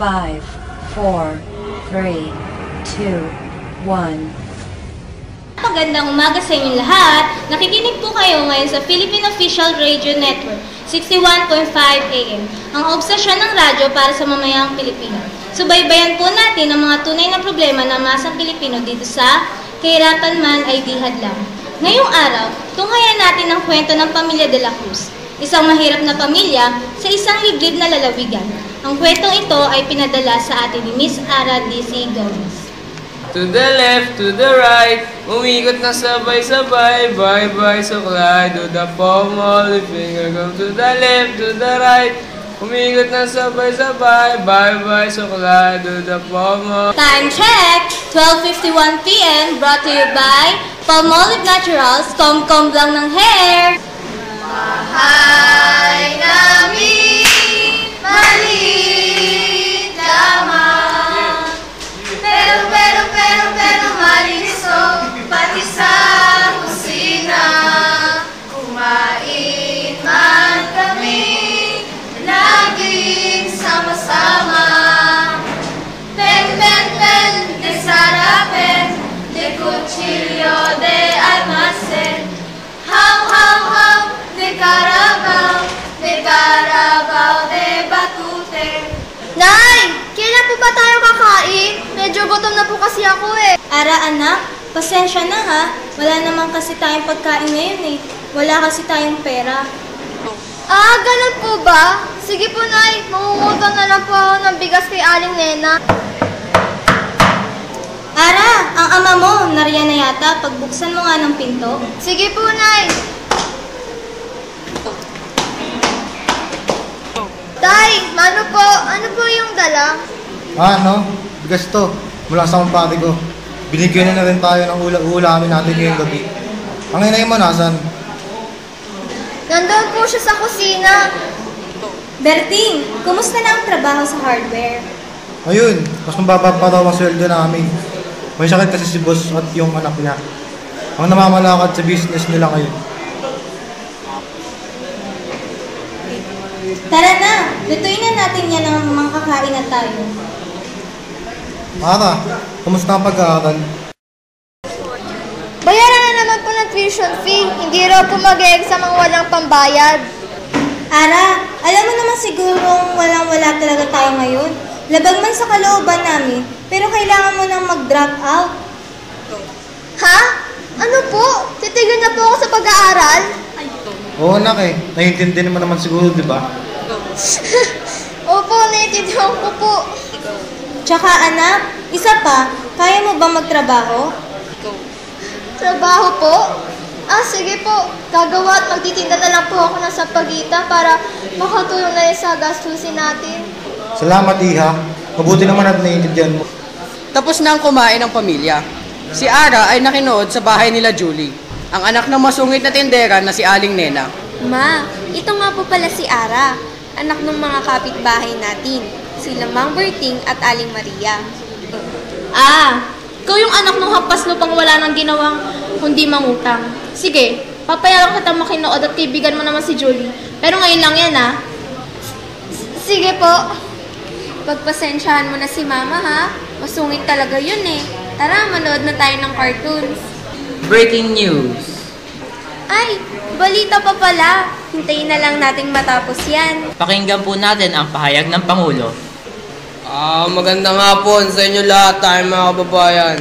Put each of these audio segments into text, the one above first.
5, 4, 3, 2, 1. Magandang umaga sa inyong lahat. Nakikinig po kayo ngayon sa Philippine Official Radio Network, 61.5 AM. Ang obsesyon ng radyo para sa mamayang Pilipino. Subaybayan po natin ang mga tunay na problema ng masang Pilipino dito sa Kahirapan Man ay Di Hadlang. Ngayong araw, tunghayan natin ang kwento ng Pamilya de la Cruz, isang mahirap na pamilya sa isang liblib na lalawigan. Ang kwentong ito ay pinadala sa atin ni Miss Ara D.C. Gomez. To the left, to the right, umikot na sabay-sabay, bye-bye suklay, do the palm, all the finger, come to the left, to the right, umikot na sabay-sabay, bye-bye suklay, do the palm. Time check! 12:51 PM, brought to you by Palmolive Naturals, Kom-Kom lang ng hair! Bahay namin, maliit lamang. Pero malinis pati sa kusina. Kumain man kami, laging sama-sama. Pen, de sarapen, de cuchillo, de almacen. How, de carabao, de batute. Nay! Kailan po ba tayo kakain? Medyo gutom na po kasi ako eh. Ara anak, pasensya na ha. Wala naman kasi tayong pagkain ngayon eh. Wala kasi tayong pera. Ah, ganun po ba? Sige po, Nay. Mangungutang na lang po ako ng bigas kay Aling Nena. Ara, ang ama mo, nariyan na yata. Pagbuksan mo nga ng pinto. Sige po, Nay. Tay, ano po yung dala? Bigas to. Mula sa kumpare ko. Binigyan na rin tayo ng ulamin natin ngayong gabi. Ang inay mo, nasan? Nandun po siya sa kusina. Berting, kumusta na ang trabaho sa hardware? Ayun, mas mababa pa daw ang sweldo namin. May sakit kasi si boss at yung anak niya. Ang namamalakad sa business nila ngayon. Tara na, lutuin na natin yan ng mga kakain na tayo. Ara, kumusta ang pag-aaral? Bayaran na naman po ng tuition fee. Hindi raw po mag-e-exam ang walang pambayad. Ara, alam mo naman sigurong walang-wala talaga tayo ngayon. Labag man sa kalooban namin, pero kailangan mo nang mag-drop out. Ha? Ano po? Titigil na po ako sa pag-aaral? Oo anak eh, naiintindihan mo naman siguro, di ba? Opo, naiintindihan ko po. Tsaka anak, isa pa, kaya mo ba magtrabaho? Trabaho po? Ah, sige po. Gagawa at magtitinda na lang po ako ng sampagita para makatulong na rin sa gastusin natin. Salamat Iha, mabuti naman at naiintindihan mo. Tapos na ang kumain ng pamilya. Si Ara ay nakinood sa bahay nila Julie, ang anak ng masungit na tindera na si Aling Nena. Ma, ito nga po pala si Ara, anak ng mga kapitbahay natin, sila Mang Berting at Aling Maria. Ah, ikaw yung anak ng hampas lupang wala nang ginawang kundi mangutang. Sige, papayaran kita makinood at kaibigan mo naman si Julie. Pero ngayon lang yan ah. Sige po. Pagpasensyahan mo na si Mama ha, masungit talaga yun eh. Tara, manood na tayo ng cartoons. Breaking news. Ay, balita pa pala. Hintayin na lang nating matapos yan. Pakinggan po natin ang pahayag ng Pangulo. Magandang hapon sa inyo lahat, tayo mga kababayan.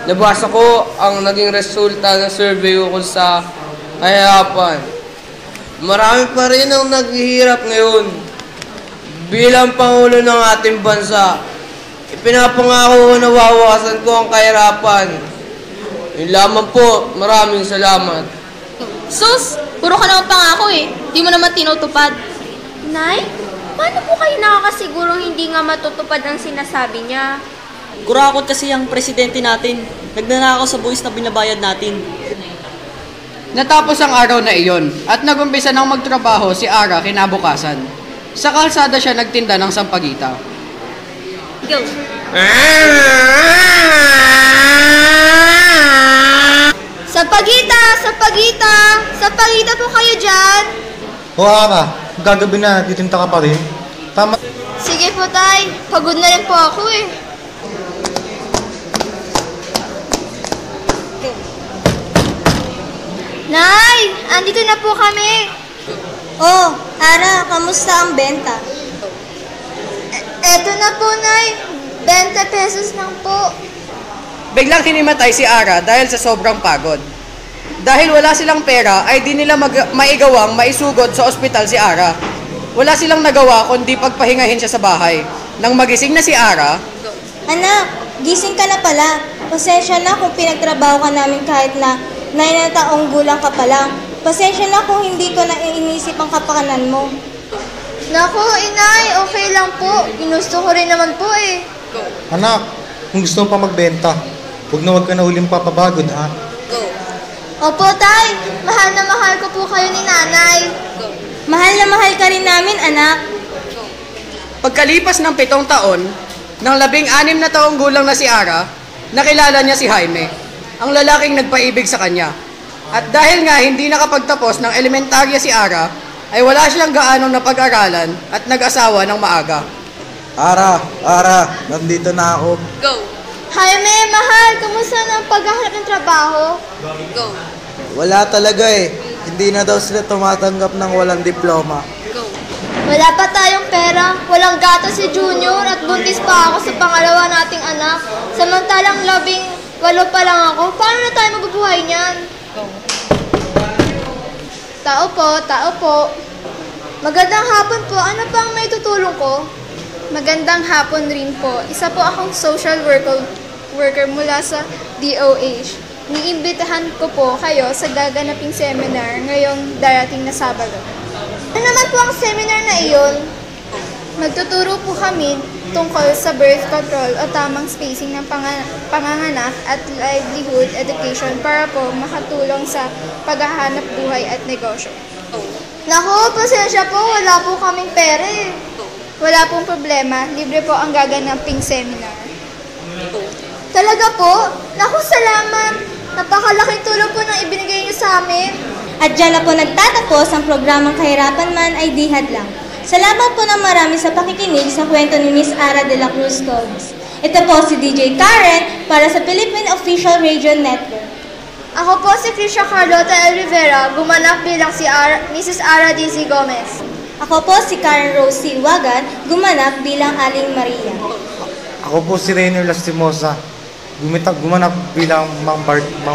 Nabasa ko ang naging resulta ng survey ukol sa kahirapan. Marami pa rin ang naghihirap ngayon. Bilang Pangulo ng ating bansa, ipinapangako ko na wawasan ko ang kahirapan. Yun lamang po, maraming salamat. Sus, puro ka naman pangako eh. Di mo naman tinutupad. Nay, paano po kayo nakakasigurong hindi nga matutupad ang sinasabi niya? Kurakot kasi ang presidente natin. Nagnanakaw sa buwis na binabayad natin. Natapos ang araw na iyon at nagumpisa ng magtrabaho si Ara kinabukasan. Sa kalsada siya nagtinda ng sampagita. Go! Sapagita! Sapagita! Sapagita po kayo dyan! O Ara, Gagabi na, titinta ka pa rin. Tama. Sige po, Tay. Pagod na rin po ako eh. Nay! Andito na po kami. Oh, Ara, kamusta ang benta? Eto na po, Nay. 20 pesos lang po. Biglang hinimatay si Ara dahil sa sobrang pagod. Dahil wala silang pera ay di nila maigawang maisugod sa ospital si Ara. Wala silang nagawa kundi pagpahingahin siya sa bahay. Nang magising na si Ara, Anak, gising ka na pala. Pasensya na kung pinagtrabaho ka namin kahit na 9 na taong gulang ka pa lang. Pasensya na kung hindi ko na inisip ang kapakanan mo. Naku, Inay, okay lang po. Ginusto ko rin naman po eh. Anak, kung gusto mo pa magbenta, huwag ka na uling papabagod, ha? Opo, Tay. Mahal na mahal ko po kayo ni Nanay. Mahal na mahal ka rin namin, anak. pagkalipas ng 7 taon, ng 16 na taong gulang na si Ara, nakilala niya si Jaime, ang lalaking nagpaibig sa kanya. At dahil nga hindi nakapagtapos ng elementarya si Ara, ay wala siyang gaanong napag-aralan at nag-asawa ng maaga. Ara, nandito na ako. Jaime, mahal, kamusta na ang paghahanap ng trabaho? Wala talaga eh. Hindi na daw sila tumatanggap ng walang diploma. Wala pa tayong pera, walang gato si Junior at buntis pa ako sa pangalawa nating anak. Samantalang 18 pa lang ako, paano na tayo mabubuhay niyan? Tao po. Magandang hapon po, ano pang may tutulong ko? Magandang hapon rin po. Isa po akong social worker mula sa DOH. Niimbitahan ko po kayo sa gaganaping seminar ngayong darating na Sabado. Ano naman po ang seminar na iyon? Magtuturo po kami tungkol sa birth control o tamang spacing ng panganganak at livelihood education para po makatulong sa paghahanap buhay at negosyo. Naku, pasensya po, wala po kaming pera eh. Wala pong problema, libre po ang gaganaping seminar. Talaga po? Naku, salamat! Napakalaking tulong po nang ibinigay niyo sa amin. At dyan na po nagtatapos ang programang Kahirapan Man ay Di Hadlang. Salamat po ng marami sa pakikinig sa kwento ni Miss Ara de la Cruz Codes. Ito po si DJ Karen para sa Philippine Official Radio Network. Ako po si Krisha Carlota L. Rivera, gumanap bilang si Mrs. Ara D.Z. Gomez. Ako po si Karen Rose Silwagan, gumanap bilang Aling Maria. Ako po si Rainer Lastimosa, gumanap bilang Mang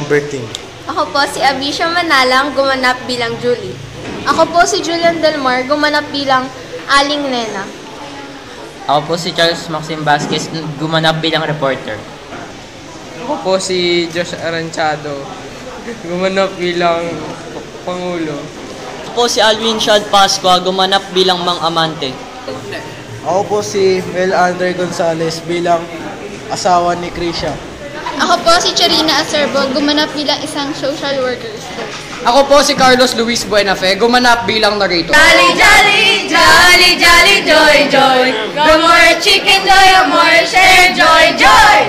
Berting. Ako po si Abisha Manalang, gumanap bilang Julie. Ako po si Julian Delmar, gumanap bilang Aling Nena. Ako po si Charles Maxim Vasquez, gumanap bilang reporter. Ako po si Josh Aranchado, gumanap bilang Pangulo. Ako po si Alvin Shad Pascua, gumanap bilang Mang Amante. Ako po si Mel Andre Gonzalez bilang asawa ni Krisha. Ako po si Charina Acerbo, gumanap bilang isang social worker. Ako po si Carlos Luis Buenafe, gumanap bilang narrator. Jolly, jolly, jolly, jolly, joy, joy. Go more chicken joy, more share, joy, joy.